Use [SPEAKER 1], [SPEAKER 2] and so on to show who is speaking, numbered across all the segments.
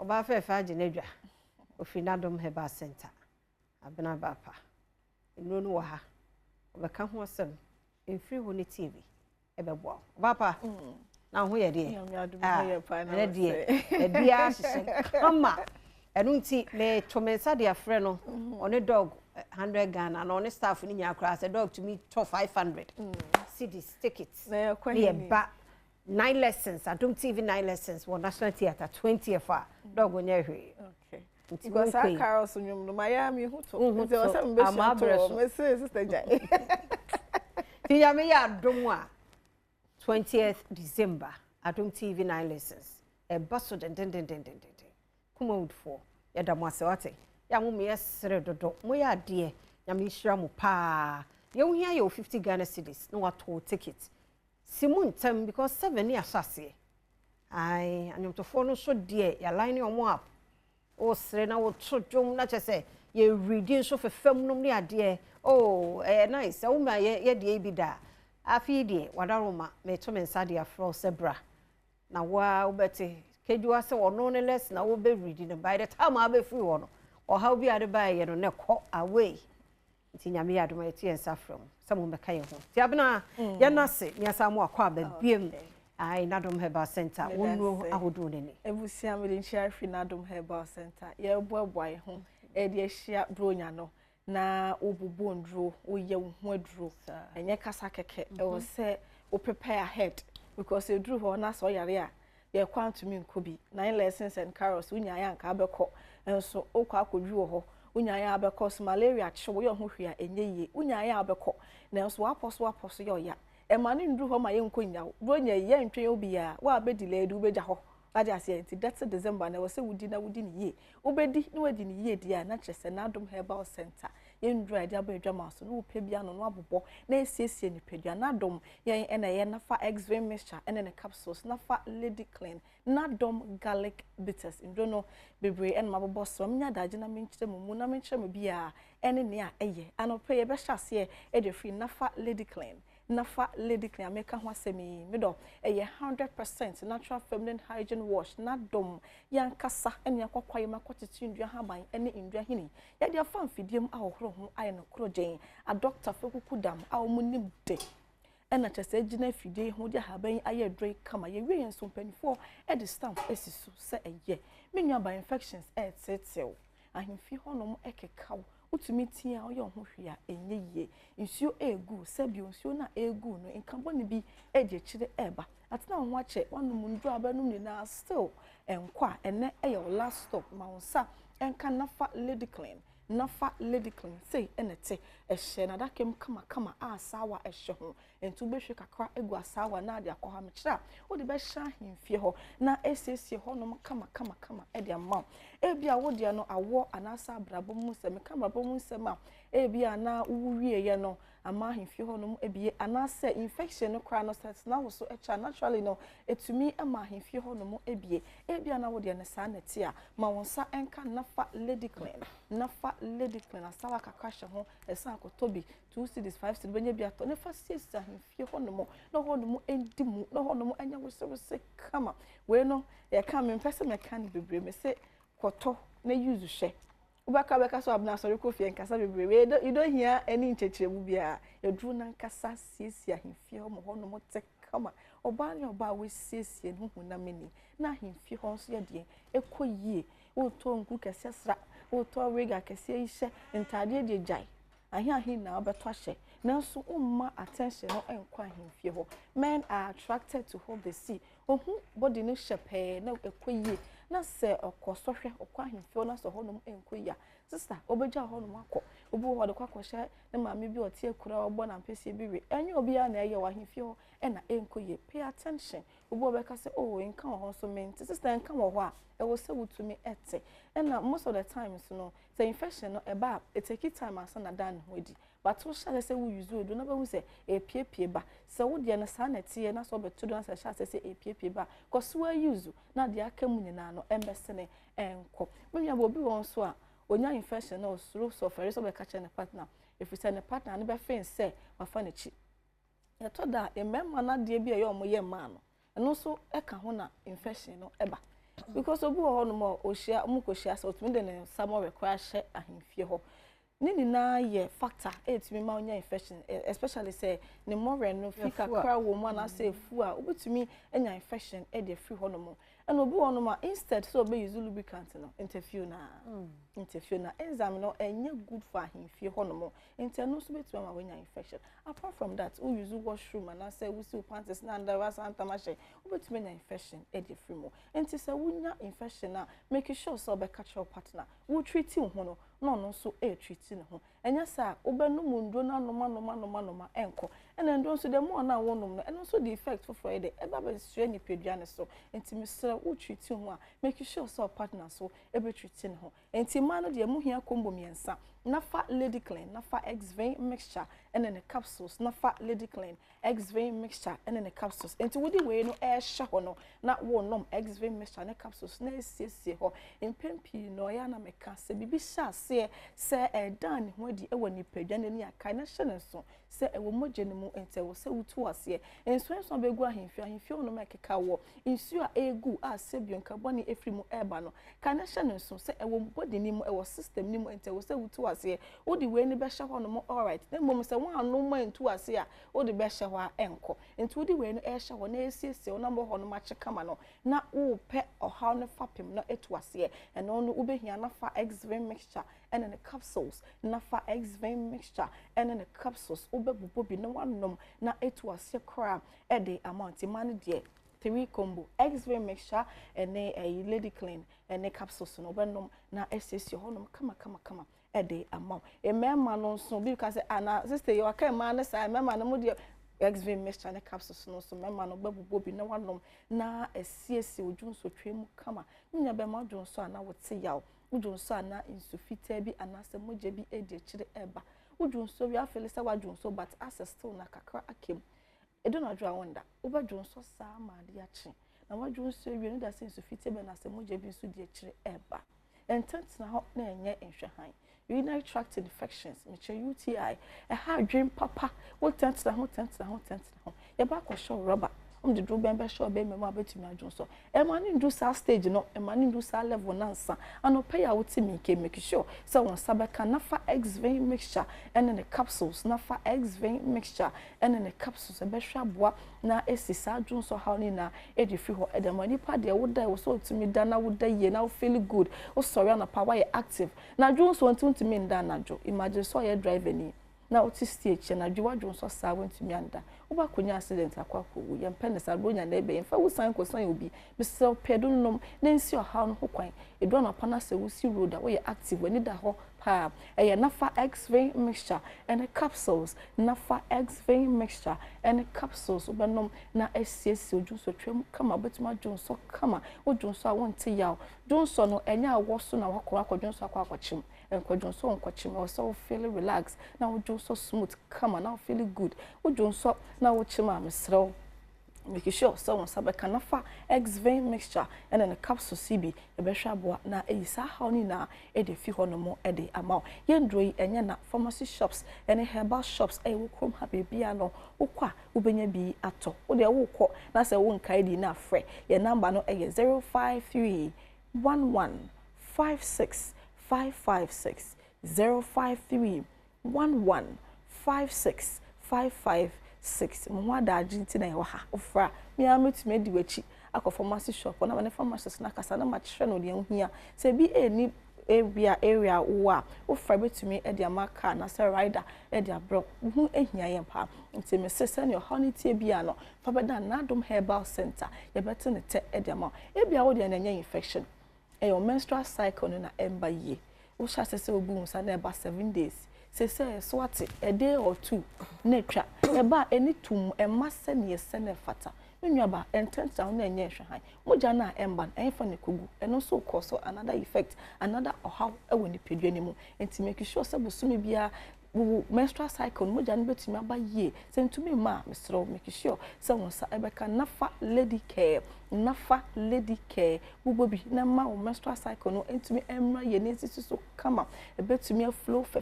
[SPEAKER 1] oba fefa ginedwa ofi Nadom Herbal Center abena bapa enu no ha obeka ho asem enfiri ho ne TV ebebo bapa na ho ye de na de bia hye kama enu nti me to me sa de afre no one dog 100 Ghana na one staff ni nya akra say dog to me to 500 cedis tickets
[SPEAKER 2] na
[SPEAKER 1] ba 9 lessons Adom TV 9 lessons for National Theatre 20 for dog onye hwe
[SPEAKER 2] okay because I carols nyum no Miami hu to nti o se mbe to me say sister jai
[SPEAKER 1] ti ya me ya Adom a 20th December Adom TV 9 lessons e baso den kuma wood for ya da mo ase wate ya mo me yesre dodo mo ya de ya me hira mo pa ye wo hia ye 50 Ghana cedis no wato ticket Simun tem because 7 years asase ai anyom to fo no so de ya line omo up o sre na wo trodwom na che se ye reading so fefam nom ne ade oh nice wo ma ye de bi da afi de wadaroma me to me nsade afro sebra na wa obete kedua se wono ne less na wo be reading by the time I be free wono or how be ade by ye no ne ko away nti nyame ya adoma eti ensa from some be kai ho ti abena ya nase nya samu akwa ba biem ai Nadom Herbal Center wonu ahodo ne ni
[SPEAKER 2] ebusia me de nchia fi Nadom Herbal Center ye boaboa ho e de ahia bronya no na obubu ndro oye ho aduro enye kasa keke e wo se o prepare ahead because e duru ho na so yare a ye kwantumi nkobi 9 lessons and carols unya ya nka abekọ enso okwa akodwu ho unya ya abekọ malaria chewo ye ho hwia enye ye unya ya abekọ na enso waposo ye oya e ma ne nduru ho ma ye nkonya bronya ye ntwe obi ya wa abedile du beja ho ade ase nti that's December na wo se wudi ni ye obedi ni wadi ni ye dia na kyese Nadom Herbal Center ye ndru ade abedwa maso no pe bia no abobọ na esiesie ni pedua Nadom ye ena ye nafa x-ray mixture ena ne capsules nafa lady clean Nadom garlic bitters ndro no bebre en mabobọ so mnya daje na menkyere mu na menkyere me bia ene ne a eye anope ye be hyase e de free nafa lady clean nafa lady clean ameka ho asemi medo eye 100% natural feminine hygiene wash Nadom yankasa ene yakwaye makotiti ndua haban ene ndua hini ya dia fa mfidiem ahohoro ho aye no krogen a doctor fekukudam a omunim de ena chese gina fidie ho dia haban aye dre kama ye wie enso mpanifo e de stamp esisu se eye menua ba infections tetew ahimfi honom ekekaw utumi tia oye ho hwia enye ye nsuo egu sabio nsuo na egu no enkambo ne bi eje kire eba atena ho ache wanum ndru abanum ni na still enkwa ene eye last stop maunsa enka nafa lady clean say enete ehye na dakem kama asawa ehye ho entu behwe kakra egu asawa na ade akọha mekira wo de be hya himfie ho na esiesie ho nom kama ede amam ebia wo de no awo anasa abrabo mu sem kamrabo mu sem a ebia na wuwie ye no ama himfie ho nom ebie anasa infection no kra no set na wo so echa naturally no etumi ama himfie ho nom ebia na wo de na sa neti a ma wonsa enka nafa lady clean asawa kakasha ho esa akotobi 2 cedis 5 cedis benya bia to ne fa siesa himfie ho nom na ho nom endimu na ho nom anya wose kama we no ye ka me mpese me kan bebre me se koto na use hye ubaka so abna so rekofie nkasa bebre we you don't hear any nchechiremu bia edru na nkasa siesia himfie ho ho nom te kama oba ne oba we siesie no huna meni na himfie ho so ye de ekoyie wo to nku kese sra wo to wega kese ihye ntade de jai ahi na obeto hye nanso umma attention no enkwa himfie ho men are attracted to hold the sea ohu body no shepe na ekoyie na se okosohwe okwa himfie na so honom enkoyia sister obeja honom akọ obu ho de kwakọhye na maame bi otie kura ogbo na mpese bi we enye obi ya na eye wa himfie ho na enkoyie pay attention obu obeka se oh enka ho so ment sister enka ho a e wo se wutumi ete na most of the times no the infection no eba it take time asa na dan ho edi but wo sha se wo use odo na ba hu se e piepie ba se wo de na sa na tie na so beto do na sha se e piepie ba ko so wa use na de aka mu nyina no embesene enko menua bo bi won so a onya infection na osuro so fere so be ka che ne partner if you say ne partner ne be fin se wa fa na chi ye to da e memma na de bi e yo mo ye ma no eno so e ka ho na infection no eba because obi ho no mo ohia mo ko hia so tumi de ne samo require hye ahemfie ho nini na ye factor etumi ma onya infection especially say ne more no fika kra wo mu na say fu a obetumi enya infection e de free ho no mo and obi ho no ma instead so be use lubricant no interfere na enzyme no enye good for ahemfie ho no mo no so betumi ma onya infection apart from that we use washroom and say we see panties na under was antamashe obetumi enya infection e de free mo enti say wonya infection na make sure so be catch your partner we treat you ho no so treat ne ho enya sa obenu mundro na noma enko ena ndo so de mo na wonum no eno so the effect for Friday eba be sua ni pedua ne so enti misra wo treat ho a make sure so partner so ebe treat ne ho enti ma no de mu hia combo miensa nafa lady clean nafa x-vein mixture ena ne capsules nafa lady clean x-vein mixture ena ne capsules enti wodi we no hye ho no na wo nom x-vein mixture ne capsules na esiesie ho empempi no ya na meka se bibi sha se dan ho di ewo ni pedua ne aka na hye ne so se ewo moje ne mu enti wo se wutu ase enso begu ahemfi no mekeka wo insu a egu a sebion carbon efri mu eba no ka na hye ne so se ewo body ni mu ewo system ni mu enti wo se wutu ase wodi we ni be hye ho no mo alright then mom se wan no ma ntu ase a wodi be hye ho a enko enti wodi we no hye ho na esiesie wo na mo ho no ma chekama no na wo pe oha no fapem na etu ase eno no ubehia na fa x-vein mixture and the capsules nafa x-vein mixture and the capsules obebubo bi na wanom na etu ase kra e de amount man de 3 combo x-vein mixture and a lady clean and the capsules no benom na esesi honom kama e de amount e mema no so because ana sister you aka ma na say mema no mo de x-vein mixture and capsules no so mema no bebubo bi na wanom na esiesi odwunso twem kama nya be ma odwunso ana wote yaw udwunso ana insufita bi anase moje bi edi chire eba udwunso bi afele sa wadwunso but access still na kakra akem edo na dwa wonda ubadwunso sa ma de achi na wadwunso wi no da se insufita be na se moje bi nso di chire eba entent na ho na enye enhwehan urinary tract infections meche UTI ha dream papa wo tent na ho ye ba ko show rubber the do bembe show be memo abetumi adwonso e ma ni ndu sa stage no e ma ni ndu sa level nansa ano pay ya wuti mi ke make sure so won sabeka nafa x-vein mixture and the capsules nafa x-vein mixture and the capsules e be hwa boa na esisa adwonso how ni na e di free ho e de mani pa de wo da wo so tumi da na wo da ye na wo feel good wo sorry na power ye active na adwonso ntumi nda na dwo imagine so ye driver ni na oti stage na dwo so sa wantumi anda uba konya accident akwako wo ye mpene sa bronya na ebe mfa wo san kosan obi bisel pedunnom na nsi oha no hokwan edo na pana se wo si road a wo ye active wani da ho pa e nafa x-vein mixture and the capsules nafa x-vein mixture and the capsules ubenom na esiesi odwunso twem kama betuma dwunso kama odwunso a wonte yaw dwunso no enya awoso na wakora akwadwunso akwakwachim enkwadwunso onkwachim o so feel relax na odwunso smooth kama na feel good odwunso na wo chima mesrew make sure so won sabeka nafa x-vein mixture and then the capsule CB e be hwa boa na eyisa how ni na e de fi hono mo e de amaw yendroi enye na pharmacy shops and herbal shops e wo krom ha bebia no ukwa ubenya bi ato wo de wo kọ na se wo nkai di na frɛ ye number no e 053 11 56 556 053 11 56 556 mwada ajinti na yaha ofra mi ametumi di wachi akọ pharmacy shop na ma pharmacist na kasa na ma hwe no de ehia se bi eni area wa ofra betumi e de amaka na se rider e de abro hu ehia ye pa nti me sese ne honey tie bia no fa beda Nadom Herbal Center ye bete ne te e de ama e bia wo de na nya infection e your menstrual cycle no na emba ye wo sha sese obu nsa na eba 7 days say swat a day or two nature eba any tum e massa ne sene fata nnuaba entent down na enye hwehan moja na emban enfa ne kogu eno so cause another effect another how e woni pedua ni mu enti make sure say bosumi bia wo menstrual cycle mo ja no betumi aba ye se ntumi ma mesro make sure se won sa ebeka nafa lady care wo bi na ma wo menstrual cycle no ntumi emra ye ne sisi so kama ebetumi aflow fe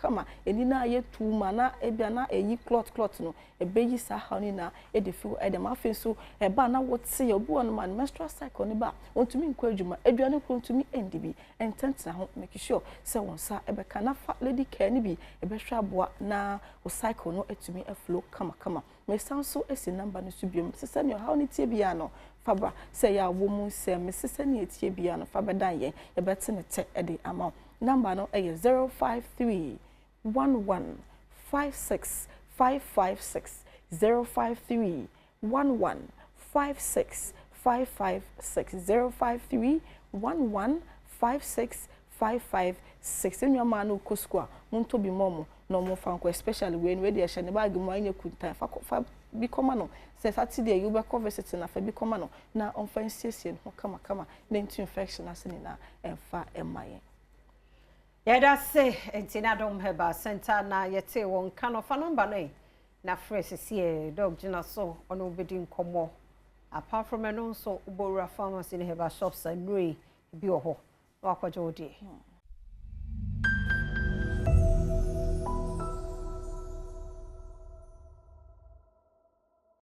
[SPEAKER 2] kama eni na ye tuma na ebia na eyi clot no ebeyi sa ha ni na e de fi e de ma fe so eba na wote ye obi won man menstrual cycle ni ba ontumi nkwa adwuma aduane ko ontumi endibi ententena ho make sure se won sa ebeka nafa lady care ni bi ebehwa aboa na wo cycle no etumi aflow kama me sanso esi number no so biom sese ne how ni tie bia no fabra say ya wo mu se me sese ne tie bia no fa bedan ye ye bete ne te e de ama number no e 053 11 56 556 053 11 56 556 053 11 56 556 enyo ma no kosko a monto bi momo no mo fanko especially when we dey hye ne bag mo anya kuntan fa bi koma no se Saturday you be cover sit na fa bi koma no na on fa nsiesie no kama na into infection asene na emfa emaye
[SPEAKER 1] ya da se Nadom Herbal Center na yete won kan fa number no na fresh sie dog gina so ono obedi nkomo apart from eno so ubora pharmacy ne herbal shops and bi oho wakwaje odi